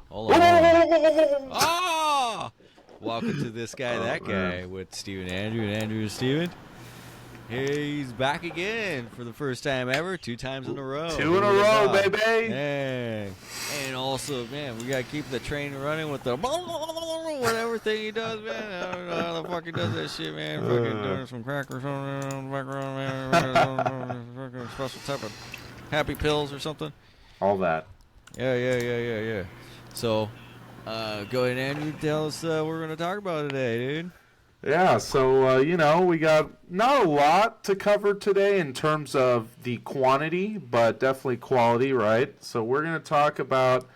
Hold on. Ah! Welcome to This Guy, That Guy Man. with Steve and Andrew and Steven. He's back again for the first time ever, 2 times in a row. Two in a row, baby. Dang. And also, man, we gotta keep the train running with the whatever thing he does, man. I don't know how the fuck he does that shit, man. Fucking doing some crackers on the background, man. Fucking special type of happy pills or something. All that. Yeah. So, go ahead, Andrew. Tell us what we're going to talk about today, dude. Yeah, so, we got not a lot to cover today in terms of the quantity, but definitely quality, right? So we're going to talk about,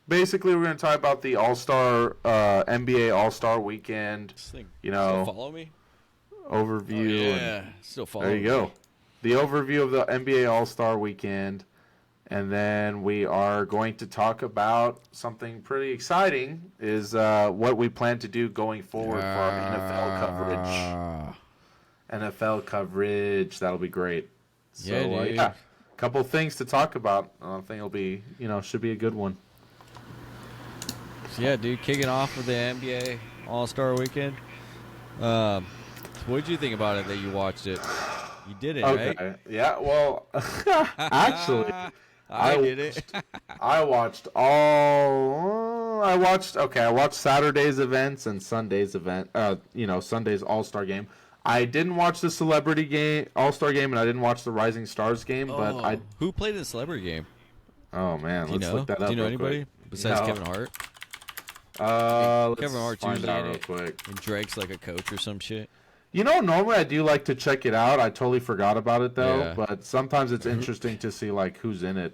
basically we're going to talk about the All-Star, NBA All-Star Weekend, Still follow me? Overview. Oh, yeah, still follow me. There you go. The overview of the NBA All-Star Weekend. And then we are going to talk about something pretty exciting, is what we plan to do going forward for our NFL coverage. That'll be great. So, yeah, a couple things to talk about. I think it'll be, should be a good one. So, yeah, dude, kicking off with the NBA All-Star Weekend. What did you think about it that you watched it? You did it, okay. right? Yeah, well, actually... I did it. I watched Saturday's events and Sunday's event. Sunday's All-Star game. I didn't watch the Celebrity game, All-Star game, and I didn't watch the Rising Stars game. But who played in the Celebrity game? Oh man, let's look that up. Do you know real anybody quick. besides No. Kevin Hart? Kevin Hart's find usually out in real it. quick. And Drake's like a coach or some shit. Normally I do like to check it out. I totally forgot about it though. Yeah. But sometimes it's interesting to see like who's in it.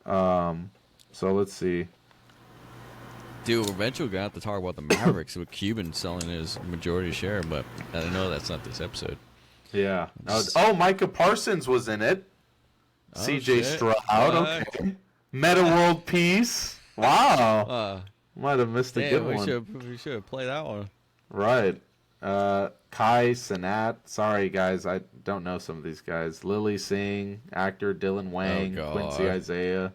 So let's see. Dude, eventually we're going to have to talk about the Mavericks with Cuban selling his majority share, but I know that's not this episode. Yeah. Micah Parsons was in it. Oh, CJ shit. Stroud. Okay. Meta World Peace. Wow. Might have missed a good one. We should have played that one. Right. Kai Cenat. Sorry, guys. I don't know some of these guys. Lily Singh, actor Dylan Wang, Quincy Isaiah.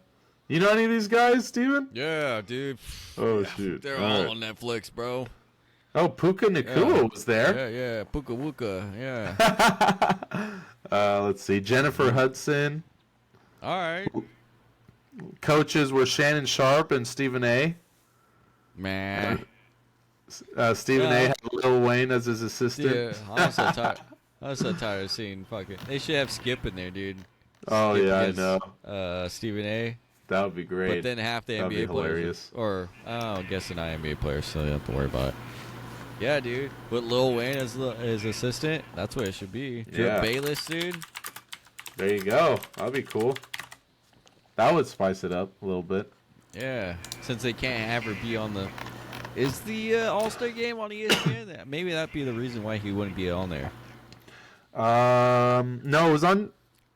You know any of these guys, Steven? Yeah, dude. Oh, shoot. They're all on Netflix, bro. Oh, Puka Nacua was there. Yeah. Puka Wuka. Yeah. Let's see. Jennifer Hudson. All right. Coaches were Shannon Sharp and Stephen A. Man. Stephen A. had Lil Wayne as his assistant. Yeah, I'm so tired of seeing fucking. They should have Skip in there, dude. Oh, Skip yeah, I against, know. Stephen A. That would be great. But then half the That'd NBA be players, hilarious. I guess they're not NBA players, so you don't have to worry about it. Yeah, dude. With Lil Wayne as his assistant, that's what it should be. Yeah. Bayless, dude. There you go. That'd be cool. That would spice it up a little bit. Yeah, since they can't have her be on the... Is the All-Star game on ESPN? Maybe that'd be the reason why he wouldn't be on there. No, it was on...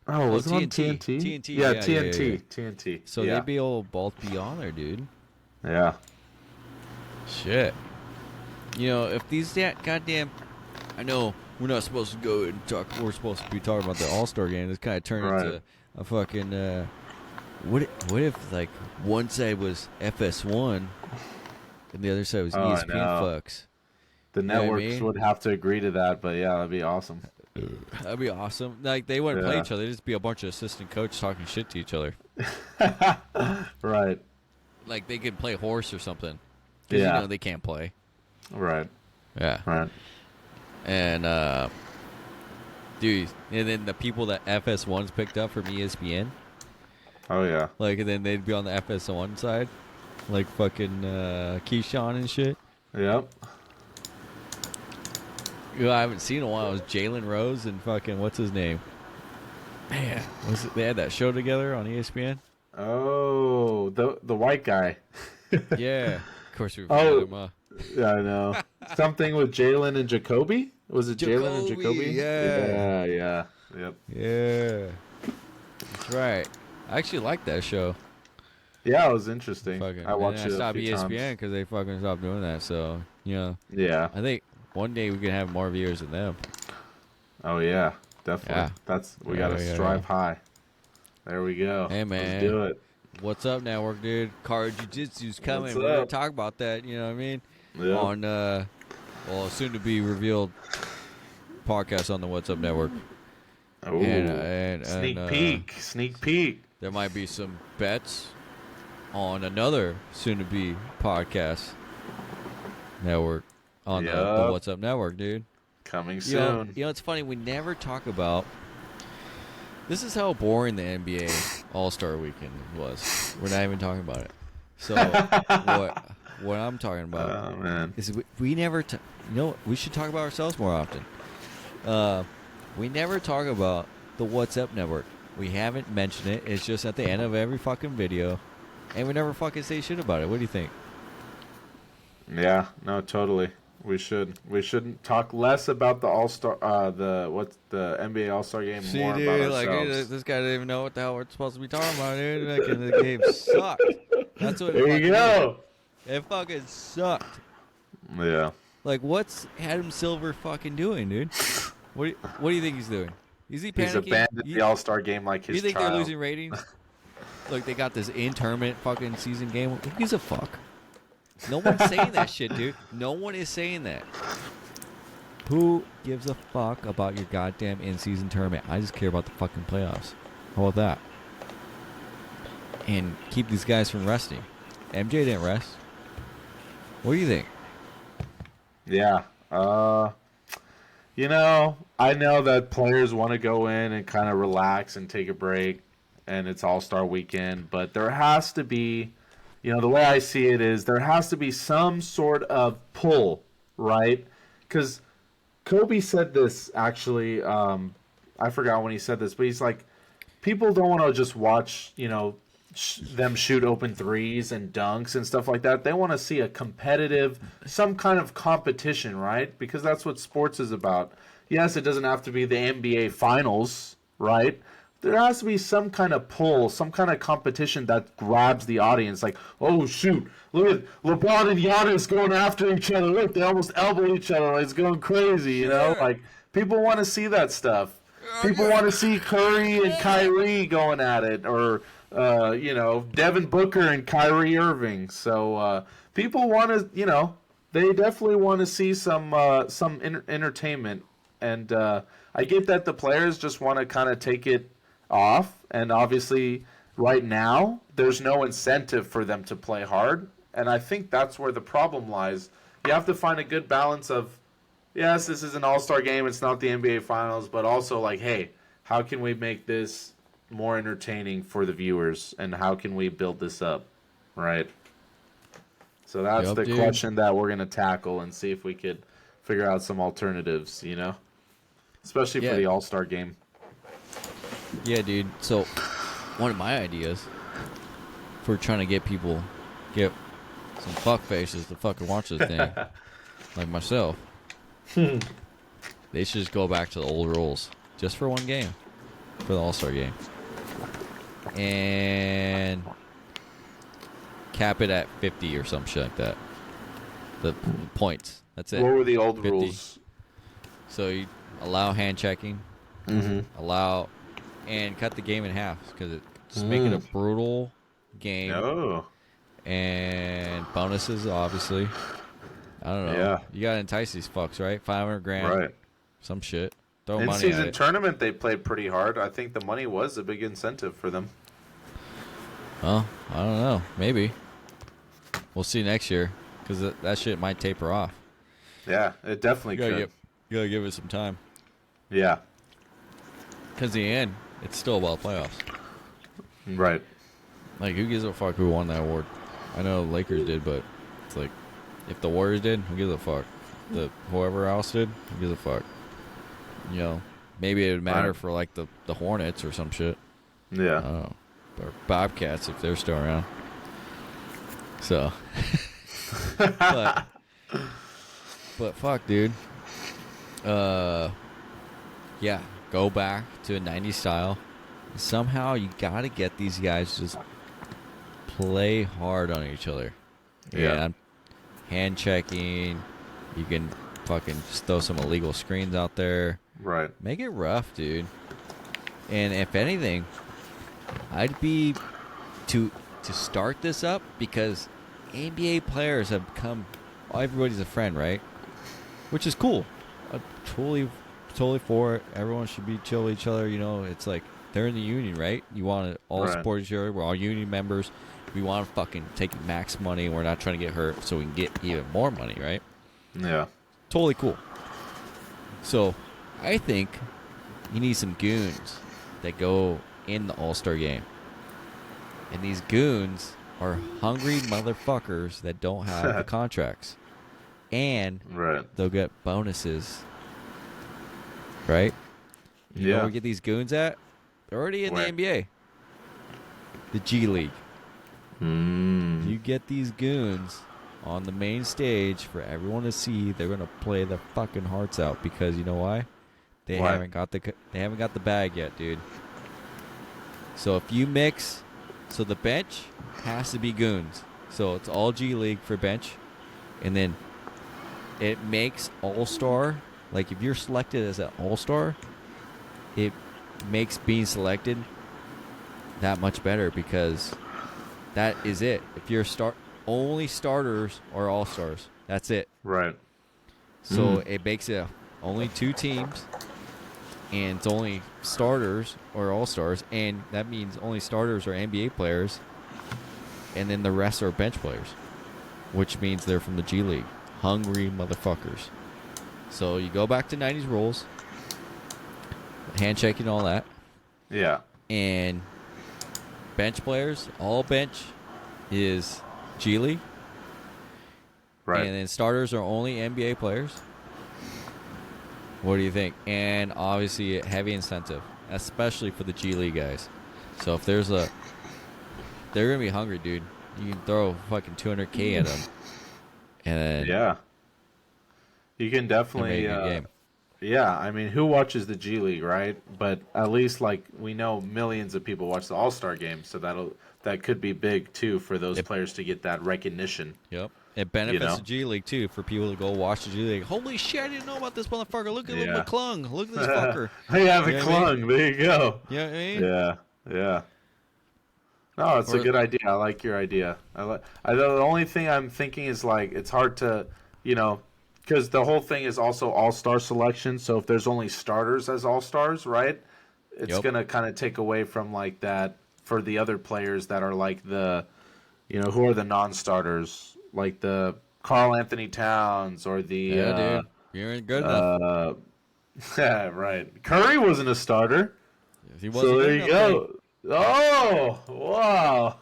Oh, was it on TNT? TNT? TNT, Yeah, yeah, TNT. yeah. TNT. So yeah. they'd be able to both be on there, dude. Yeah. Shit. If these goddamn... I know we're not supposed to go and talk... We're supposed to be talking about the All-Star game. It's kind of turned into a fucking... What if, like, one side was FS1 and the other side was ESPN fucks? The networks would have to agree to that, but yeah, that'd be awesome. That'd be awesome. Like, they wouldn't play each other. They'd just be a bunch of assistant coaches talking shit to each other. Right. Like, they could play horse or something. Because, they can't play. Right. Yeah. Right. And, dude, and then the people that FS1's picked up from ESPN. Oh, yeah. Like, and then they'd be on the FS1 side. Like, fucking Keyshawn and shit. Yep. I haven't seen in a while. It was Jalen Rose and fucking, what's his name? Man, they had that show together on ESPN? Oh, the white guy. Yeah. Of course we found him, Yeah, I know. Something with Jalen and Jacoby? Was it Jalen and Jacoby? Yeah. Yeah. Yep. Yeah. That's right. I actually liked that show. Yeah, it was interesting. Fucking, I watched it. I stopped a few ESPN because they fucking stopped doing that. So, Yeah. I think one day we can have more viewers than them. Oh yeah, definitely. Yeah. We gotta strive high. There we go. Hey, man. Let's do it. What's up, network, dude? Card Jiu-Jitsu's coming. What's We're going up? to talk about that, you know what I mean? Yeah. On, well, soon to be revealed podcast on the What's Up Network. Ooh. And Sneak peek. There might be some bets on another soon to be podcast network on the What's Up Network, dude. Coming soon. You know, it's funny. We never talk about. This is how boring the NBA All-Star Weekend was. We're not even talking about it. So what I'm talking about is we never. You know, we should talk about ourselves more often. We never talk about the What's Up Network. We haven't mentioned it. It's just at the end of every fucking video, and we never fucking say shit about it. What do you think? Yeah. No. Totally. We shouldn't talk less about the All-Star, the NBA All-Star game. See, more dude, about like ourselves. this guy didn't even know what the hell we're supposed to be talking about, dude. Like, and the game sucked. That's what. There you go. It fucking sucked. Yeah. Like, what's Adam Silver fucking doing, dude? What do you think he's doing? Is he panicking? He's abandoned the All-Star game like his You think child. they're losing ratings? Look, they got this in-tournament fucking season game. Who gives a fuck? No one's saying that shit, dude. No one is saying that. Who gives a fuck about your goddamn in-season tournament? I just care about the fucking playoffs. How about that? And keep these guys from resting. MJ didn't rest. What do you think? Yeah. You know, I know that players want to go in and kind of relax and take a break, and it's All-Star weekend, but there has to be, you know, the way I see it is there has to be some sort of pull, right? Because Kobe said this, actually, I forgot when he said this, but he's like, people don't want to just watch, you know, them shoot open threes and dunks and stuff like that. They want to see a competitive, some kind of competition, right? Because that's what sports is about. Yes, it doesn't have to be the NBA finals, right? There has to be some kind of pull, some kind of competition that grabs the audience. Like, oh, shoot, look at LeBron and Giannis going after each other. Look, they almost elbow each other. It's going crazy, you know? Like, people want to see that stuff. People want to see Curry and Kyrie going at it, or you know, Devin Booker and Kyrie Irving. So people want to, you know, they definitely want to see some entertainment. And I get that the players just want to kind of take it off. And obviously, right now, there's no incentive for them to play hard. And I think that's where the problem lies. You have to find a good balance of, yes, this is an all-star game. It's not the NBA Finals. But also, like, hey, how can we make this more entertaining for the viewers, and how can we build this up, right? So that's the question that we're going to tackle and see if we could figure out some alternatives, you know? Especially for the All-Star game. Yeah, dude. So one of my ideas for trying to get some fuck faces to fucking watch this thing, like myself, they should just go back to the old rules just for one game, for the All-Star game. And cap it at 50 or some shit like that. The points. That's it. What were the old 50. rules? So you allow hand checking, allow, and cut the game in half, because just make it a brutal game. Oh. And bonuses, obviously. I don't know. Yeah. You gotta entice these fucks, right? $500,000. Right. Some shit. Throw money at In-season it. tournament, they played pretty hard. I think the money was a big incentive for them. Well, I don't know. Maybe. We'll see next year, because that shit might taper off. Yeah, it definitely could. You gotta give it some time. Yeah. Because in the end, it's still about playoffs. Right. Like, who gives a fuck who won that award? I know Lakers did, but it's like, if the Warriors did, who gives a fuck? Whoever else did, who gives a fuck? You know, maybe it would matter for, like, the Hornets or some shit. Yeah. I don't know. Or Bobcats, if they're still around. So. but fuck, dude. Yeah, go back to a 90s style. Somehow you gotta get these guys to just play hard on each other. Yeah. Hand checking. You can fucking just throw some illegal screens out there. Right. Make it rough, dude. And if anything, I'd be to start this up because NBA players have become everybody's a friend, right? Which is cool. Totally for it. Everyone should be chill with each other. You know, it's like they're in the union, right? You want to all support each other. We're all union members. We want to fucking take max money. We're not trying to get hurt so we can get even more money, right? Yeah. Totally cool. So, I think you need some goons that go in the All-Star game. And these goons are hungry motherfuckers that don't have the contracts. And they'll get bonuses. Right? You know where we get these goons at? They're already in the NBA. The G League. You get these goons on the main stage for everyone to see. They're gonna play their fucking hearts out because you know why? They haven't got the bag yet, dude. So if you mix, so the bench has to be goons. So it's all G League for bench, and then it makes All-Star. Like if you're selected as an All-Star, it makes being selected that much better because that is it. If you're only starters or All-Stars, that's it. Right. So it makes it only 2 teams, and it's only starters or All-Stars, and that means only starters are NBA players, and then the rest are bench players, which means they're from the G League. Hungry motherfuckers. So you go back to 90s rules, handshake and all that. Yeah. And bench players, all bench is G League. Right. And then starters are only NBA players. What do you think? And obviously a heavy incentive, especially for the G League guys. So if they're going to be hungry, dude. You can throw fucking $200K at them. And yeah. You can definitely yeah, I mean, who watches the G League, right? But at least like we know millions of people watch the All-Star game, so that could be big too for those players to get that recognition. Yep. It benefits the G League too for people to go watch the G League. Holy shit, I didn't know about this motherfucker. Look at McClung. Look at this fucker. Yeah, McClung. There you go. You know what I mean? Yeah. No, it's a good idea. I like your idea. The only thing I'm thinking is like it's hard to, because the whole thing is also all-star selection. So if there's only starters as all-stars, right? It's gonna kind of take away from like that for the other players that are like the, who are the non-starters, like the Karl Anthony Towns or the. Dude, you ain't good enough. Yeah, right. Curry wasn't a starter. He wasn't so good there you enough, go. Oh, wow.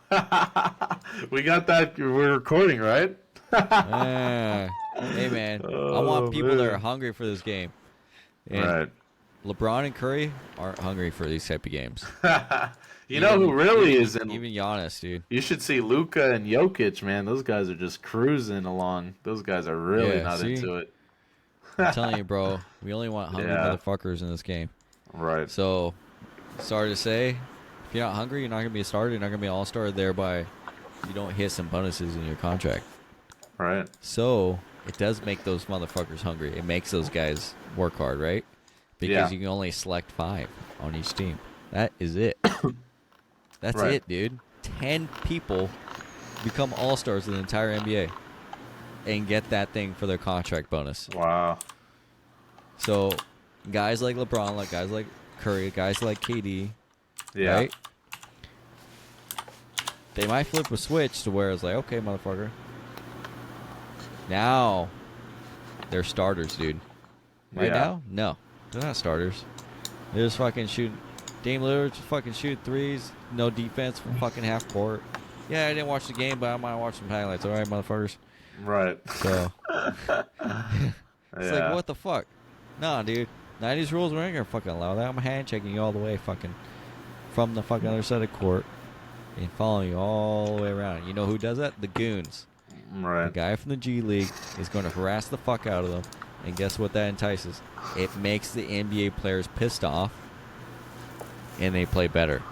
We got that. We're recording, right? Hey, man. I want people that are hungry for this game. And LeBron and Curry aren't hungry for these type of games. You know who really isn't? Even Giannis, dude. You should see Luka and Jokic, man. Those guys are just cruising along. Those guys are really not into it. I'm telling you, bro. We only want hungry motherfuckers in this game. Right. So, sorry to say, if you're not hungry, you're not going to be a starter. You're not going to be an all-star. Thereby, you don't hit some bonuses in your contract. Right. So, it does make those motherfuckers hungry. It makes those guys work hard, right? Because you can only select 5 on each team. That is it. That's it, dude. 10 people become all-stars in the entire NBA and get that thing for their contract bonus. Wow. So, guys like LeBron, like guys like Curry, guys like KD, right? They might flip a switch to where it's like, okay, motherfucker. Now, they're starters, dude. Right now? No. They're not starters. They're just fucking shooting. Dame Lillard just fucking shoot threes. No defense from fucking half court. Yeah, I didn't watch the game, but I might watch some highlights. All right, motherfuckers. Right. So, it's like, what the fuck? Nah, dude. 90s rules, we ain't gonna fucking allow that. I'm hand checking you all the way fucking from the fucking other side of court and following you all the way around. You know who does that? The goons. Right. The guy from the G League is going to harass the fuck out of them. And guess what that entices? It makes the NBA players pissed off. And they play better.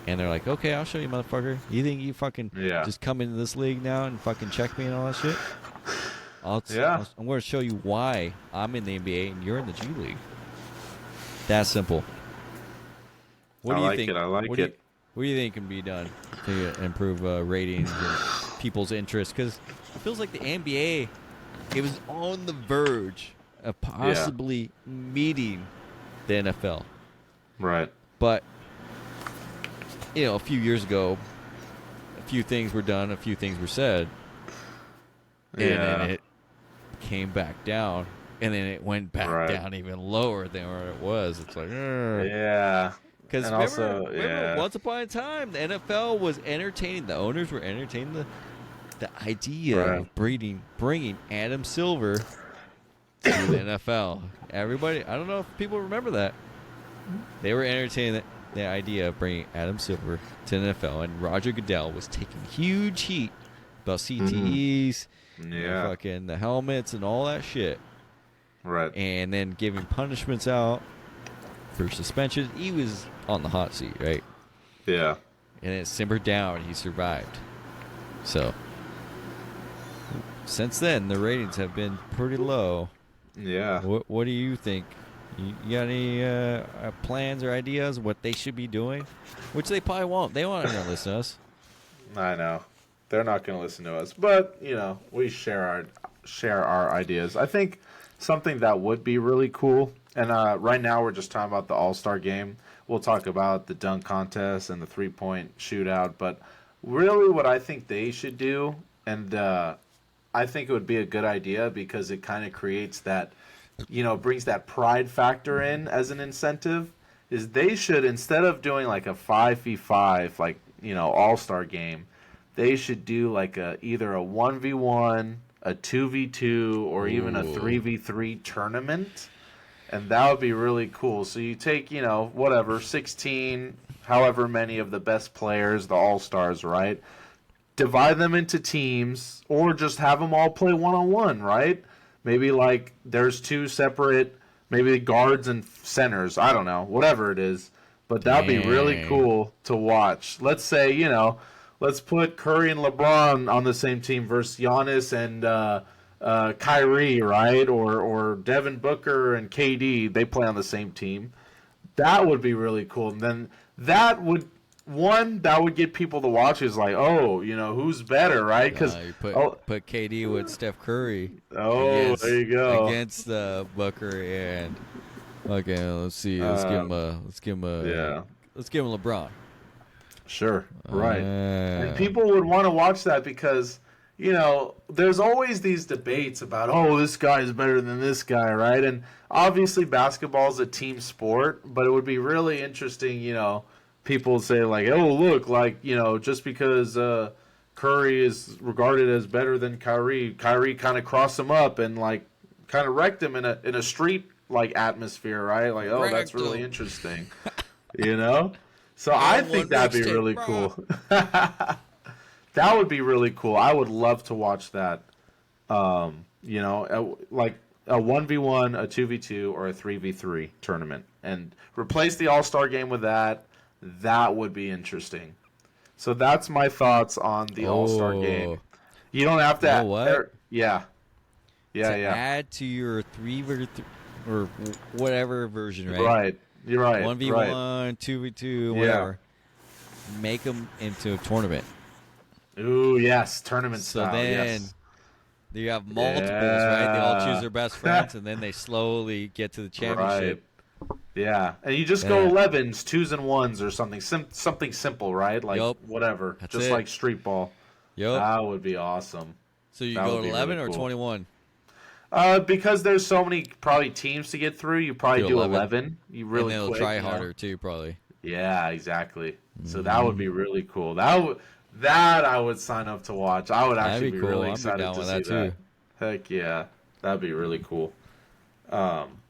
And they're like, okay, I'll show you, motherfucker. You think you fucking just come into this league now and fucking check me and all that shit? I'm going to show you why I'm in the NBA and you're in the G League. That simple. What do you think? I like it. What do you think can be done to improve ratings and people's interest? Because it feels like the NBA, it was on the verge of possibly meeting the NFL. Right. But, a few years ago, a few things were done, a few things were said, and then it came back down, and then it went back down even lower than where it was. It's like, yeah. Because remember, once upon a time, the NFL was entertaining. The owners were entertaining the idea of bringing Adam Silver to the NFL. Everybody, I don't know if people remember that. They were entertaining the idea of bringing Adam Silver to the NFL, and Roger Goodell was taking huge heat about CTEs, fucking the helmets and all that shit. Right. And then giving punishments out for suspension. He was on the hot seat, right? Yeah. And it simmered down. He survived. So, since then, the ratings have been pretty low. Yeah. What do you think? You got any plans or ideas what they should be doing? Which they probably won't. They won't listen to us. I know. They're not going to listen to us. But, we share our ideas. I think something that would be really cool, and right now we're just talking about the All-Star game. We'll talk about the dunk contest and the three-point shootout. But really what I think they should do, and I think it would be a good idea because it kind of creates that, brings that pride factor in as an incentive, is they should, instead of doing like a 5v5, like, All-Star game, they should do like either a 1v1, a 2v2, or even a 3v3 tournament. And that would be really cool. So you take, 16, however many of the best players, the All-Stars, right? Divide them into teams, or just have them all play one-on-one, right? Maybe like there's two separate, maybe guards and centers. I don't know, whatever it is. But that'd be really cool to watch. Let's say, let's put Curry and LeBron on the same team versus Giannis and Kyrie, right? Or Devin Booker and KD, they play on the same team. That would be really cool. And then that would get people to watch. Is like, who's better, right? Because you put KD with Steph Curry. There you go against Booker and let's see. Let's give him LeBron. Sure, right. And people would want to watch that because there's always these debates about, this guy is better than this guy, right? And obviously basketball is a team sport, but it would be really interesting, people say like, look, like, just because Curry is regarded as better than Kyrie kind of crossed him up and like kind of wrecked him in a street like atmosphere, right? Like, that's really interesting, So I think that'd be really cool. That would be really cool. I would love to watch that. Like a 1v1, a 2v2, or a 3v3 tournament, and replace the All-Star game with that. That would be interesting. So that's my thoughts on the All-Star game. You don't have to. You know what? Yeah. Add to your 3v3 or whatever version, right? Right. You're right. 1v1, right. 2v2, whatever. Yeah. Make them into a tournament. Ooh, yes, tournament style. So then you have multiples, right? They all choose their best friends, and then they slowly get to the championship. Right. Yeah, and you just go 11s, 2s, and 1s or something. Something simple, right? Like whatever, That's just like street ball. Yep. That would be awesome. So you go 11 really or 21? Because there's so many probably teams to get through, you probably do 11. You really and they'll try harder too, probably. Yeah, exactly. So that would be really cool. That I would sign up to watch. I would actually be really excited to see that. Heck yeah, that'd be really cool.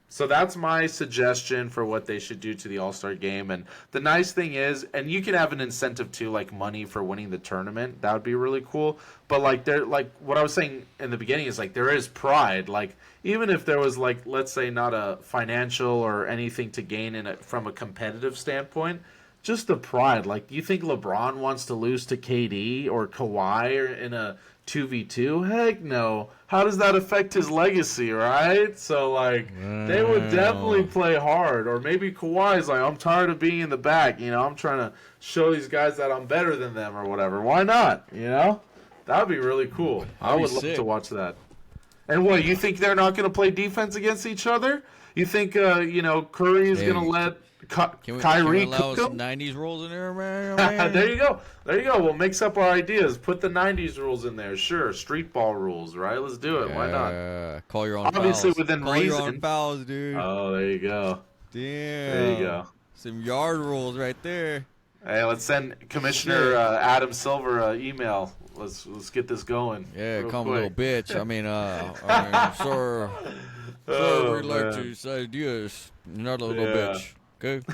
So that's my suggestion for what they should do to the All-Star game. And the nice thing is, and you can have an incentive too, like money for winning the tournament. That would be really cool. But like what I was saying in the beginning is like there is pride. Like even if there was like, let's say not a financial or anything to gain from a competitive standpoint, just the pride. Like, do you think LeBron wants to lose to KD or Kawhi or in a 2v2? Heck no. How does that affect his legacy, right? So, like, they would definitely play hard. Or maybe Kawhi's like, I'm tired of being in the back. You know, I'm trying to show these guys that I'm better than them or whatever. Why not? You know? That would be really cool. I would love to watch that. And what, you think they're not going to play defense against each other? You think, Curry is going to let Kyrie allow cook some 90s rules in there, man? There you go. We'll mix up our ideas. Put the 90s rules in there. Sure. Street ball rules, right? Let's do it. Why not? Call your own Obviously, fouls. within Call reason. your own fouls, dude. Oh, there you go. Damn. There you go. Some yard rules right there. Hey, let's send Commissioner Adam Silver an email. Let's get this going. Yeah, call him a little bitch. I mean, sir, we like these ideas. You're not a little bitch, okay?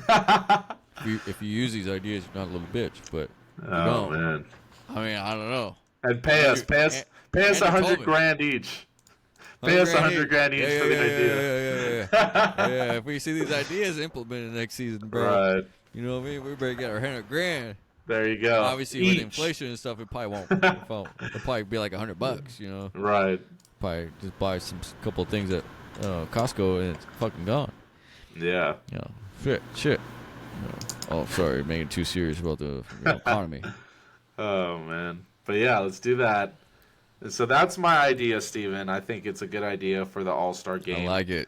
if you use these ideas, you're not a little bitch, but you don't. Man. I mean, I don't know. And pay us $100,000 each. Pay us $100,000 each for the idea. Yeah. If we see these ideas implemented next season, bro, right. You know what I mean? We better get our $100,000. There you go. Obviously, with inflation and stuff, it probably won't. It'll probably be like $100, you know? Right. Probably just buy couple of things at Costco and it's fucking gone. Yeah. You know, shit. Oh, sorry, making it too serious about the economy. Oh, man. But yeah, let's do that. So that's my idea, Steven. I think it's a good idea for the All-Star game. I like it.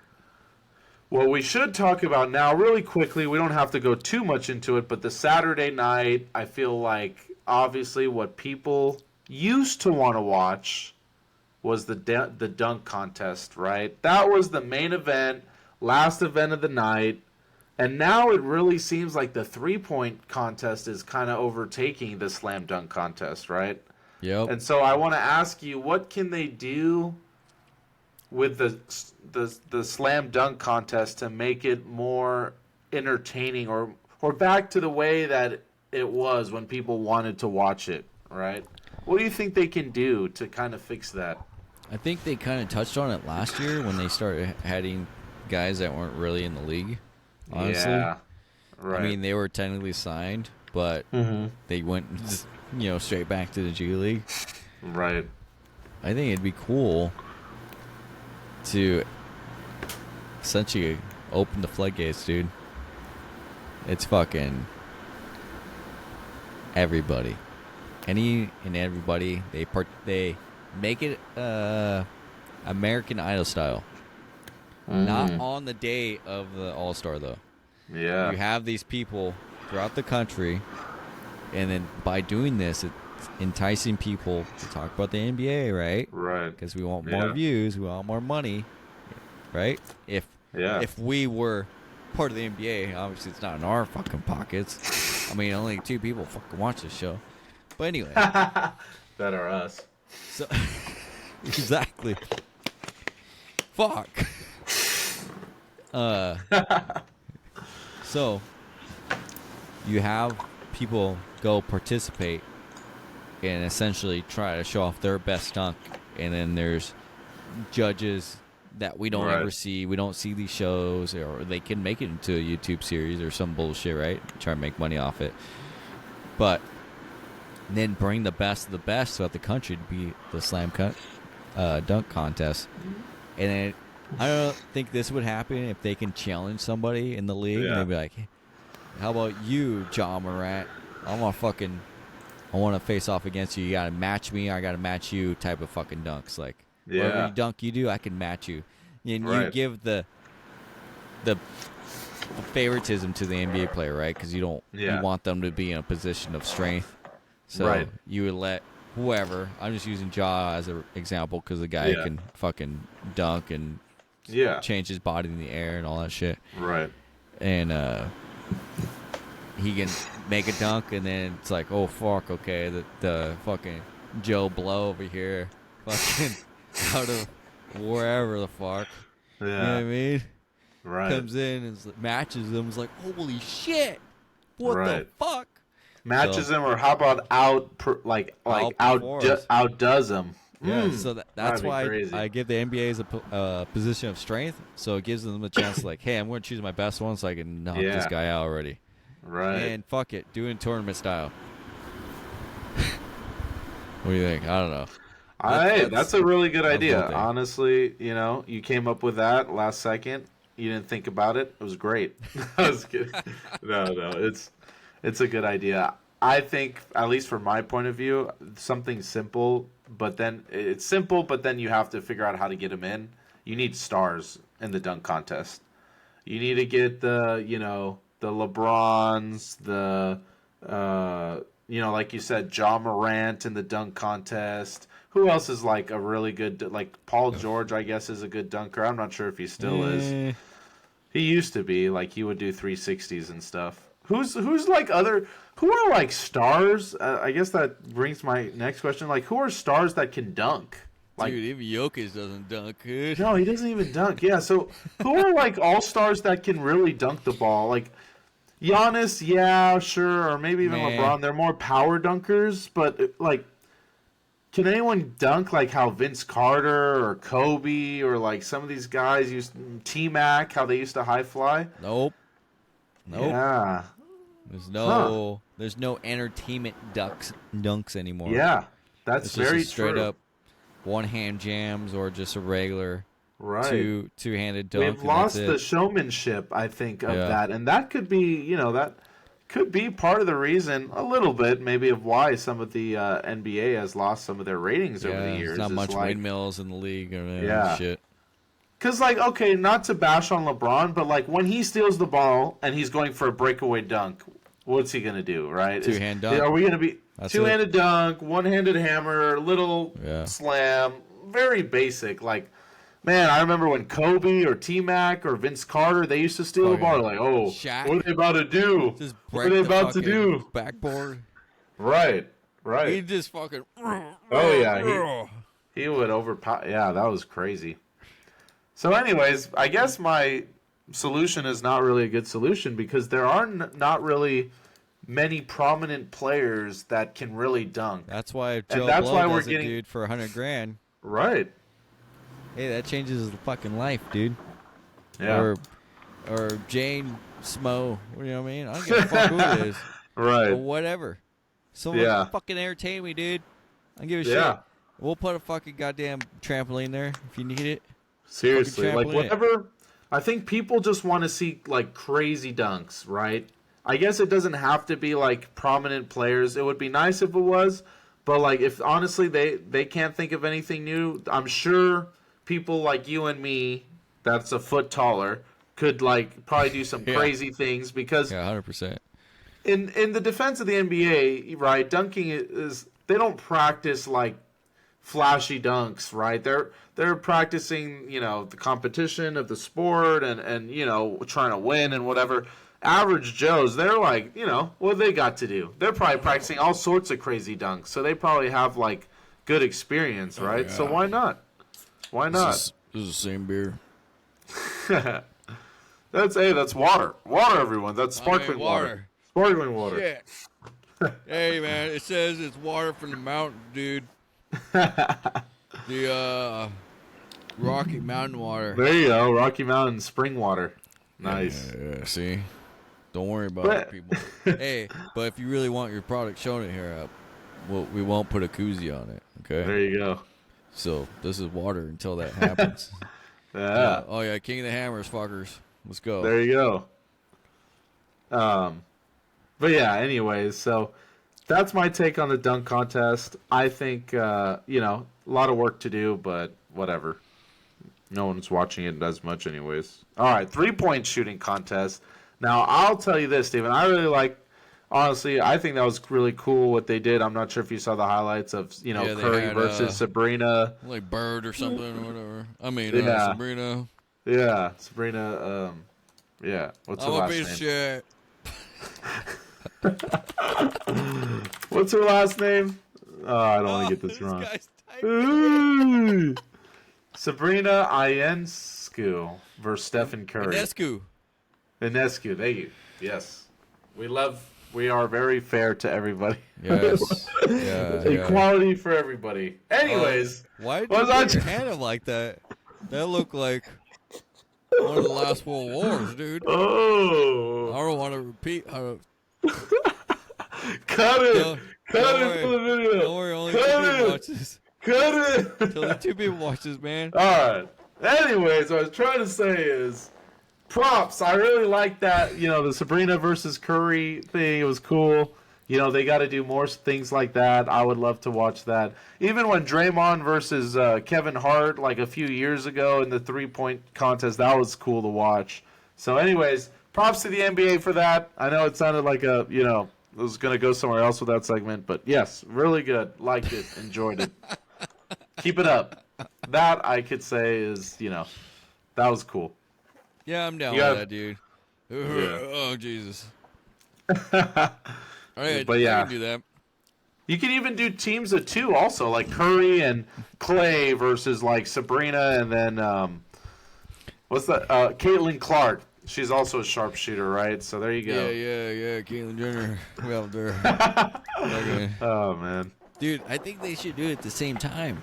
What we should talk about now, really quickly, we don't have to go too much into it, but the Saturday night, I feel like, obviously, what people used to want to watch was the dunk contest, right? That was the main event, last event of the night, and now it really seems like the three-point contest is kind of overtaking the slam dunk contest, right? Yep. And so I want to ask you, what can they do with the slam dunk contest to make it more entertaining or back to the way that it was when people wanted to watch it, right? What do you think they can do to kind of fix that? I think they kind of touched on it last year when they started adding guys that weren't really in the league, honestly. Yeah, right. I mean, they were technically signed, but they went straight back to the G League. Right. I think it'd be cool to essentially open the floodgates, dude. It's fucking everybody. Any and everybody. They make it American Idol style. Not on the day of the All-Star, though. Yeah. You have these people throughout the country, and then by doing this, it's enticing people to talk about the NBA, right? Right. Because we want more views, we want more money, right? If we were part of the NBA, obviously it's not in our fucking pockets. I mean, only 2 people fucking watch this show. But anyway. That are us. So, exactly. Fuck. So, you have people go participate and essentially try to show off their best dunk, and then there's judges that we don't ever see. We don't see these shows, or they can make it into a YouTube series or some bullshit, right? Try to make money off it. But then bring the best of the best throughout the country to be the dunk contest. And then I don't think this would happen if they can challenge somebody in the league and they'd be like, hey, how about you, John Morant? I want to face off against you. You got to match me, or I got to match you type of fucking dunks. Like, whatever you dunk you do, I can match you. And you give the favoritism to the NBA player, right? Because you want them to be in a position of strength. So you would let whoever, I'm just using Ja as an example because the guy can fucking dunk and change his body in the air and all that shit. Right. And he can make a dunk, and then it's like, oh, fuck, okay, the fucking Joe Blow over here fucking out of wherever the fuck. Yeah. You know what I mean? Right. Comes in and matches them. It's like, holy shit. What the fuck? Matches him, or how about outdoes him? Yeah, so that's why I give the NBA a position of strength. So it gives them a chance, like, hey, I'm going to choose my best one so I can knock this guy out already. Right. And fuck it, do it in tournament style. What do you think? I don't know. That's a really good idea. voting. Honestly, you came up with that last second. You didn't think about it. It was great. I was kidding. No, it's a good idea. I think, at least from my point of view, something simple, but then it's simple, but then you have to figure out how to get them in. You need stars in the dunk contest. You need to get the LeBrons, like you said, Ja Morant in the dunk contest. Who else is like a really good, like Paul George, I guess, is a good dunker. I'm not sure if he still is. He used to be, like, he would do 360s and stuff. Who are like stars? I guess that brings my next question. Like, who are stars that can dunk? Like, dude, even Jokic doesn't dunk, dude. No, he doesn't even dunk. Yeah, so who are like all stars that can really dunk the ball? Like Giannis, yeah, sure, or maybe even LeBron. They're more power dunkers, but like, can anyone dunk like how Vince Carter or Kobe or like some of these guys used T-Mac, how they used to high fly? Nope. Yeah. There's no entertainment dunks anymore. Yeah, that's it's very just straight true. up one-hand jams or just a regular two-handed dunk. We've lost the showmanship, I think, of that, and that could be, that could be part of the reason, a little bit, maybe, of why some of the NBA has lost some of their ratings over the years. There's not much windmills in the league or shit. Because, like, okay, not to bash on LeBron, but, like, when he steals the ball and he's going for a breakaway dunk, what's he going to do, right? Two-hand dunk. Are we going to be two-handed dunk, one-handed hammer, little slam, very basic. Like, man, I remember when Kobe or T-Mac or Vince Carter, they used to steal the ball. Like, Shaq. What are they about to do? What are they about to do? Backboard. Right. He just fucking... Oh, yeah. He would overpower... Yeah, that was crazy. So anyways, I guess my solution is not really a good solution because there are not really many prominent players that can really dunk. That's why Joe Blow does it, dude, for $100,000. Right. Hey, that changes his fucking life, dude. Yeah. Or Jane Smo. You know what I mean? I don't give a fuck who it is. Right. Or whatever. Someone fucking entertain me, dude. I don't give a shit. We'll put a fucking goddamn trampoline there if you need it. Seriously, like whatever. I think people just want to see like crazy dunks, right? I guess it doesn't have to be like prominent players. It would be nice if it was, but like if honestly they can't think of anything new, I'm sure people like you and me that's a foot taller could like probably do some crazy things because 100%. In the defense of the NBA, right? Dunking is they don't practice like flashy dunks, right? They're practicing, the competition of the sport and trying to win and whatever. Average Joes, they're like, what they got to do? They're probably practicing all sorts of crazy dunks, so they probably have like good experience, right? So why not? Why not? This is the same beer. That's water. Water, everyone. That's sparkling water. Sparkling water. Shit. Hey, man, it says it's water from the mountain, dude. The Rocky Mountain water. There you go, Rocky Mountain spring water. Nice. Yeah, see? Don't worry about it, people. Hey, but if you really want your product shown in here, we won't put a koozie on it, okay? There you go. So, this is water until that happens. Yeah. Oh, yeah, King of the Hammers, fuckers. Let's go. There you go. But yeah, anyways, so that's my take on the dunk contest. I think, a lot of work to do, but whatever. No one's watching it as much anyways. All right, 3-point shooting contest. Now, I'll tell you this, Steven. I really honestly, I think that was really cool what they did. I'm not sure if you saw the highlights of, Curry versus Sabrina. Like Bird or something or whatever. I mean, Sabrina. Yeah, Sabrina. What's her last name? Shit. What's her last name? Oh, I don't want to get this wrong. Ooh. Sabrina Ionescu versus Stephen Curry. Ionescu, thank you. Yes. We are very fair to everybody. Yes. Equality for everybody. Anyways. Why did you put your hand up like that? That looked like... One of the last World Wars, dude. Oh. I don't want to repeat. Cut it. Cut it for the video. Don't worry, only 2 people watch this. Cut it. Only 2 people watch this, man. All right. Anyways, what I was trying to say is, props. I really like that. You know, the Sabrina versus Curry thing. It was cool. You know, they got to do more things like that. I would love to watch that. Even when Draymond versus Kevin Hart, like a few years ago in the 3-point contest, that was cool to watch. So, anyways, props to the NBA for that. I know it sounded like I was going to go somewhere else with that segment, but yes, really good. Liked it. Enjoyed it. Keep it up. That I could say is, that was cool. Yeah, I'm down with that, dude. Yeah. Oh, Jesus. All right, but yeah, I can do that. You can even do teams of 2 also, like Curry and Clay versus like Sabrina, and then what's that? Caitlin Clark. She's also a sharpshooter, right? So there you go. Yeah. Caitlyn Jenner. Well, there. Okay. Oh man, dude, I think they should do it at the same time,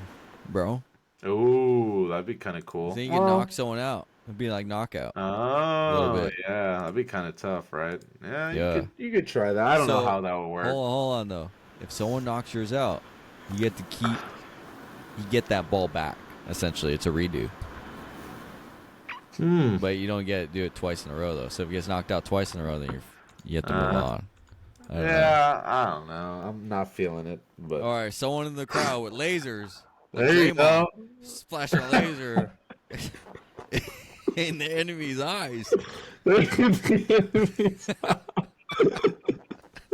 bro. Ooh, that'd be kind of cool. Then you can knock someone out. It'd be like knockout. Oh, yeah, that'd be kind of tough, right? Yeah, you could try that. I don't know how that would work. Hold on, though. If someone knocks yours out, you get that ball back. Essentially, it's a redo. But you don't do it twice in a row, though. So if he gets knocked out twice in a row, then you have to move on. I don't know. I'm not feeling it. But all right, someone in the crowd with lasers. There you go. Flashing a laser in the enemy's eyes. Oh, shit.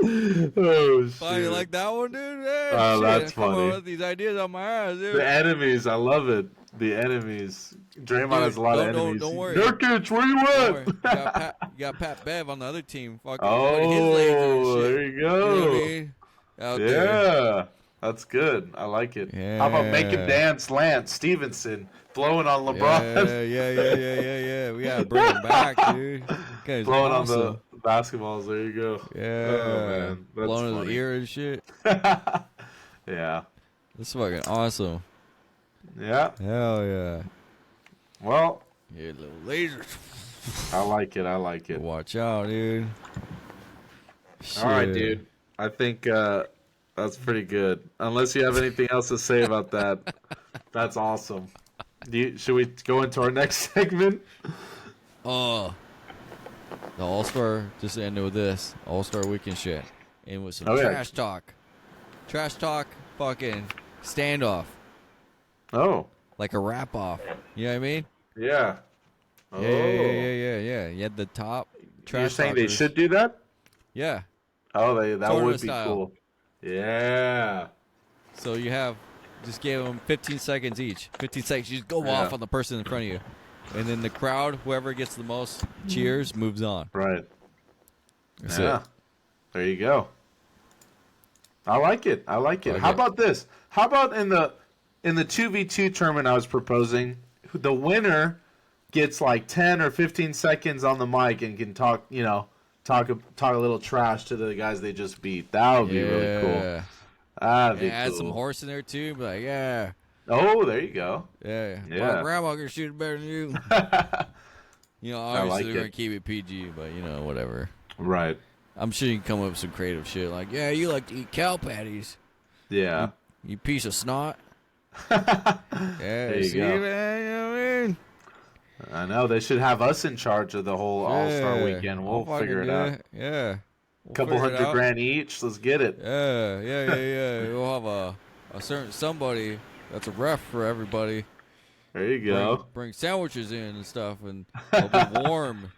Oh, you like that one, dude? Hey, oh, that's funny. Come on with these ideas on my ass, dude. The enemies, I love it. The enemies. Draymond has a lot of enemies. Don't worry. Nurkic, where you at? You got Pat Bev on the other team. Fucking his laser there you go. You know what I mean? Out there. That's good. I like it. Yeah. How about Make Him Dance, Lance Stevenson, blowing on LeBron? Yeah. We gotta bring him back, dude. Blowing awesome. On the basketballs. There you go. Yeah. Oh, man. That's blowing funny. his ear and shit. Yeah. That's fucking awesome. Yeah. Hell yeah. Well. Yeah, little lasers. I like it. Watch out, dude. All right, dude. I think that's pretty good. Unless you have anything else to say about that. That's awesome. Should we go into our next segment? The All-Star, just ended with this. All-Star Weekend shit. And with some trash talk. Trash talk, fucking standoff. Oh. Like a wrap-off. You know what I mean? Yeah. Oh. Yeah. You had the top trash You're saying talkers. they should do that? Yeah. Oh, that Tournament would be style. cool. Yeah. So you just gave them 15 seconds each. 15 seconds. You just go off on the person in front of you. And then the crowd, whoever gets the most cheers, moves on. Right. That's it. There you go. I like it. How about this? How about in the 2v2 tournament I was proposing, the winner gets like 10 or 15 seconds on the mic and can talk a little trash to the guys they just beat. That would be really cool. That'd be cool. Add some horse in there too. Be like, yeah. Oh, there you go. Yeah. My grandma can shoot better than you. Obviously they're going to keep it PG, but, whatever. Right. I'm sure you can come up with some creative shit like, yeah, you like to eat cow patties. Yeah. You piece of snot. There you go. Man, you know what I mean? I know. They should have us in charge of the whole All-Star Weekend. We'll figure it out. Yeah. Couple $100,000 each. Let's get it. Yeah. We'll have a certain somebody that's a ref for everybody. There you go. Bring sandwiches in and stuff, and they'll be warm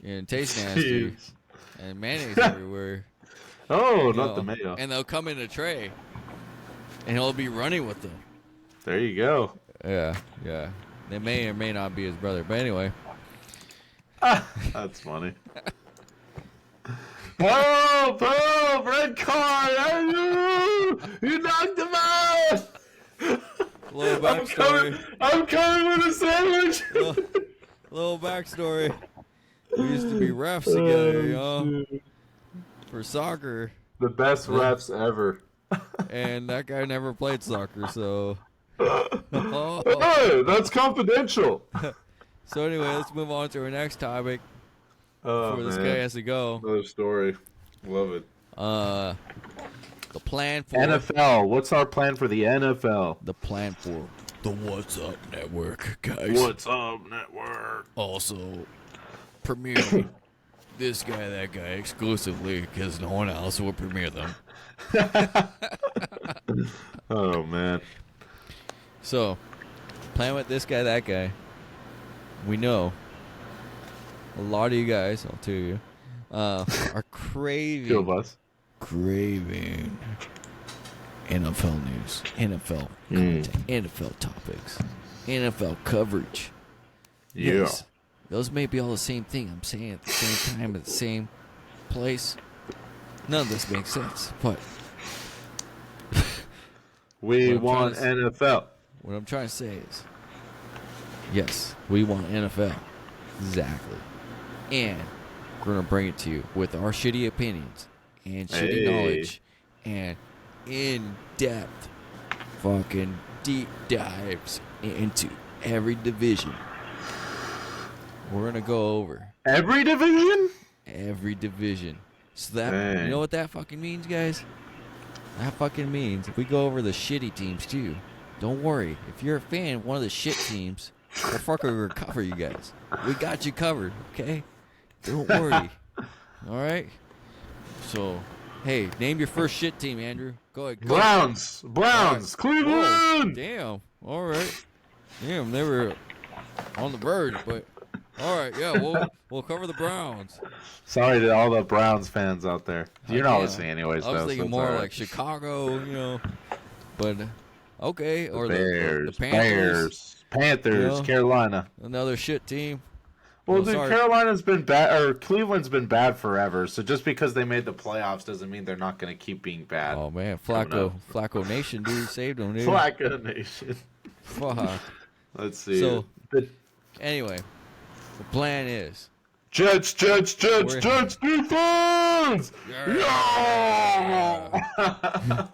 and taste nasty. Jeez. And mayonnaise everywhere. Oh, not the mayo. And they'll come in a tray, and he'll be running with them. There you go. Yeah. They may or may not be his brother, but anyway. That's funny. Oh, red card! You knocked him out! Little backstory. I'm coming with a sandwich! Little backstory. We used to be refs together, for soccer. The best refs ever. And that guy never played soccer, so... Hey, that's confidential. So anyway, let's move on to our next topic Oh before this man, guy has to go. another story. Love it. The plan for NFL. What's our plan for the NFL? the plan for the What's Up Network, guys. What's up, network? Also premiering This Guy That Guy exclusively because no one else will premiere them. Oh man. So, plan with This Guy That Guy. We know a lot of you guys, all two of you, are craving. Two of us. Craving NFL news, NFL content, NFL topics, NFL coverage. Yeah. Yes, those may be all the same thing. I'm saying at the same time, at the same place. None of this makes sense, but We What I'm want trying NFL. what I'm trying to say is, yes, we want NFL. Exactly. And we're going to bring it to you with our shitty opinions and shitty knowledge and in-depth fucking deep dives into every division. We're going to go over Every division? every division. So that, Dang. you know what that fucking means, guys? That fucking means if we go over the shitty teams too, don't worry. If you're a fan of one of the shit teams, we're fucking going to cover you guys. We got you covered, okay? Don't worry. All right? So, hey, name your first shit team, Andrew. Go ahead. Go. Browns. Right. Cleveland. Oh, damn. All right. Damn, they were on the verge, but all right, yeah, we'll cover the Browns. Sorry to all the Browns fans out there. You're not listening anyways, I was though. thinking so more it's all like Chicago, but okay, or Bears, the Panthers, Panthers, you know? Carolina. Another shit team. Well, Well, dude, sorry. Carolina's been bad, or Cleveland's been bad forever. So just because they made the playoffs doesn't mean they're not going to keep being bad. Oh man, Coming Flacco Nation, dude, saved them, dude. Flacco Nation. Fuck. Let's see. So- The Anyway, the plan is Jets, We're- defense! Yeah. Yeah!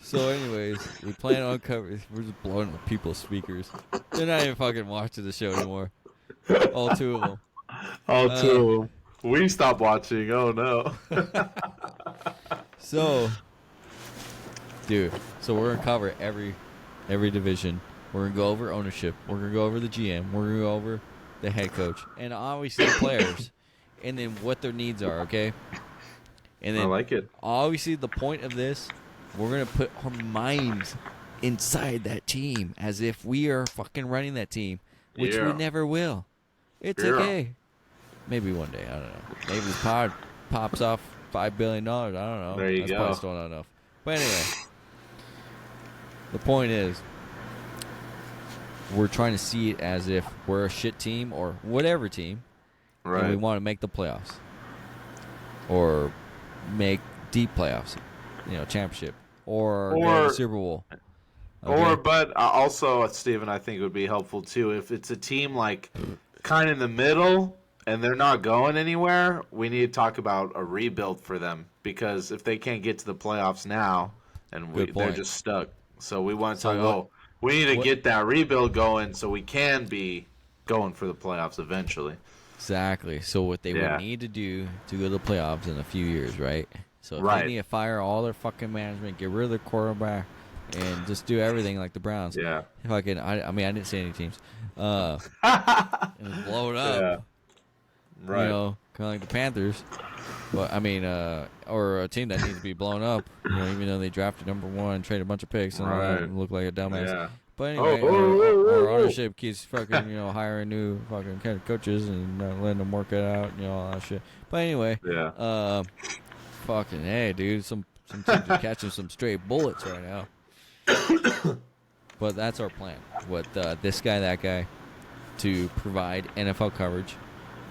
So, anyways, we plan on covering. We're just blowing up people's speakers. They're not even fucking watching the show anymore. All two of them. All two of them. We stopped watching. Oh, no. So, dude, we're gonna cover every division. We're gonna go over ownership. We're gonna go over the GM. We're gonna go over the head coach, and obviously the players, and then what their needs are. Okay. And then I like it. obviously the point of this, we're gonna put our minds inside that team as if we are fucking running that team, which we Yeah. never will. It's Yeah. okay. Maybe one day. I don't know. Maybe this pod pops off $5 billion. I don't know. There you That's go. probably still not enough. But anyway, the point is, we're trying to see it as if we're a shit team or whatever team, and we Right. want to make the playoffs or make deep playoffs, championship or go to the Super Bowl. Okay? But also, Steven, I think it would be helpful too if it's a team like kind of in the middle and they're not going anywhere. We need to talk about a rebuild for them because if they can't get to the playoffs now, and Good they're point. just stuck. So we want to So talk. what- Oh, we need to what- get that rebuild going so we can be going for the playoffs eventually. Exactly. So what they Yeah. would need to do to go to the playoffs in a few years, right? So if Right. they need to fire all their fucking management, get rid of their quarterback, and just do everything like the Browns. Yeah. Fucking, I mean, I didn't say any teams. And blow it up. Yeah. Right. Kind of like the Panthers. But I mean, or a team that needs to be blown up. Even though they drafted number one, traded a bunch of picks, and all that, Right. and look like a dumbass. Yeah. But anyway, our ownership keeps fucking, hiring new fucking kind of coaches and not letting them work it out, all that shit. But anyway, Yeah. fucking hey, dude, some teams are catching some straight bullets right now. But that's our plan with this guy, that guy, to provide NFL coverage,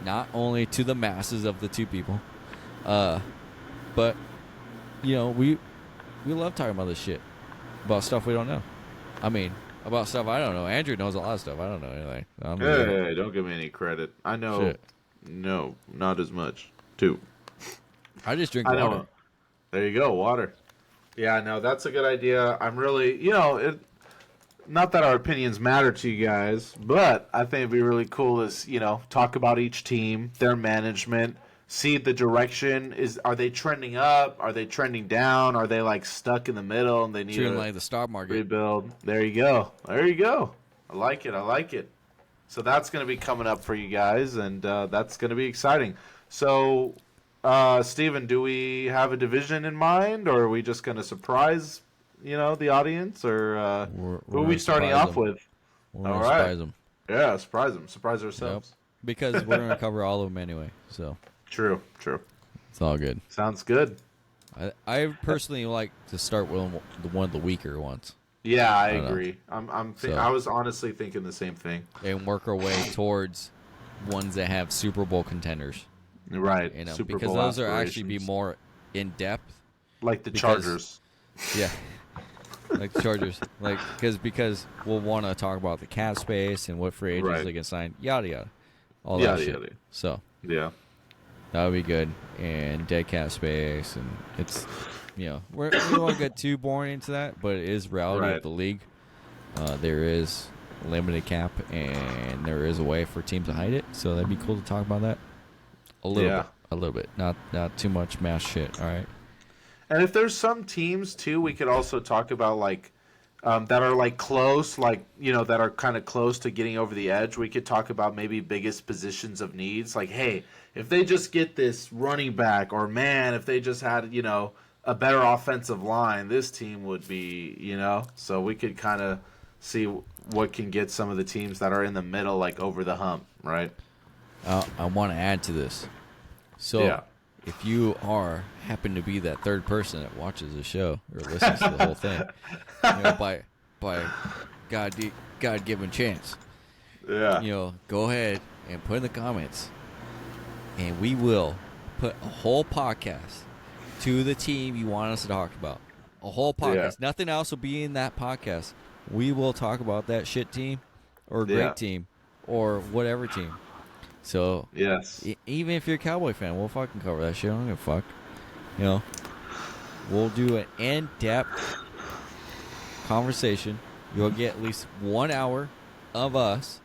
not only to the masses of the two people, but we love talking about this shit, about stuff we don't know. I mean, about stuff I don't know. Andrew knows a lot of stuff I don't know anything. Hey, don't give me any credit. I know. Shit. No, not as much. Too. I just drink I water. know. There you go, water. Yeah, no, that's a good idea. I'm really, not that our opinions matter to you guys, but I think it'd be really cool to, talk about each team, their management, see the direction. Are they trending up? Are they trending down? Are they like stuck in the middle and they need to like the stock market rebuild? There you go. There you go. I like it. I like it. So that's going to be coming up for you guys, and that's going to be exciting. So, Steven, do we have a division in mind, or are we just going to surprise, the audience, or who are we starting off with? We're going to surprise them. Yeah, surprise them. Surprise ourselves. Yep. Because we're going to cover all of them anyway, so. True. It's all good. Sounds good. I personally like to start with one of the weaker ones. Yeah, I agree. I was honestly thinking the same thing. And work our way towards ones that have Super Bowl contenders. Right. Super Bowl those are actually be more in depth. Like the Chargers. Yeah. Like the Chargers. Because we'll want to talk about the cap space and what free agents they can sign, yada yada. All that shit. Yada. So yeah. That would be good. And dead cap space, and it's we don't want to get too boring into that, but it is reality of the league. There is limited cap, and there is a way for teams to hide it. So that'd be cool to talk about that a little bit, not too much mass shit. All right. And if there's some teams too, we could also talk about that are close, that are kind of close to getting over the edge. We could talk about maybe biggest positions of needs. Like, hey, if they just get this running back, or man, if they just had a better offensive line, this team would be, So we could kind of see what can get some of the teams that are in the middle, over the hump, right? I want to add to this. So if you happen to be that third person that watches the show or listens to the whole thing, by God-given chance, go ahead and put in the comments, and we will put a whole podcast to the team you want us to talk about. A whole podcast. Yeah. Nothing else will be in that podcast. We will talk about that shit team or great team or whatever team. So, yes. Even if you're a Cowboy fan, we'll fucking cover that shit. I don't give a fuck. We'll do an in-depth conversation. You'll get at least 1 hour of us.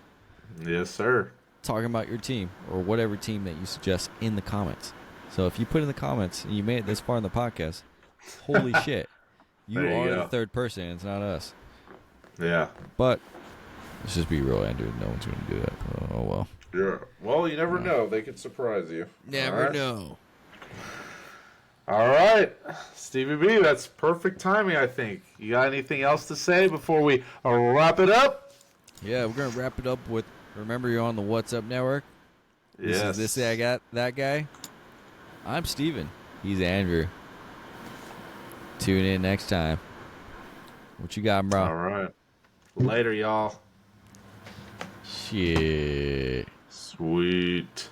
Yes, sir. Talking about your team or whatever team that you suggest in the comments. So if you put in the comments and you made it this far in the podcast, holy shit. You are the third person, and it's not us. Yeah. But let's just be real, Andrew. No one's going to do that. Oh, well. Yeah. Well, you never know. They could surprise you. Never know. All right. Stevie B, that's perfect timing, I think. You got anything else to say before we wrap it up? Yeah, we're going to wrap it up with, remember you're on the What's Up Network? Yes. This I got that guy. I'm Steven. He's Andrew. Tune in next time. What you got, bro? All right. Later, y'all. Shit. Sweet.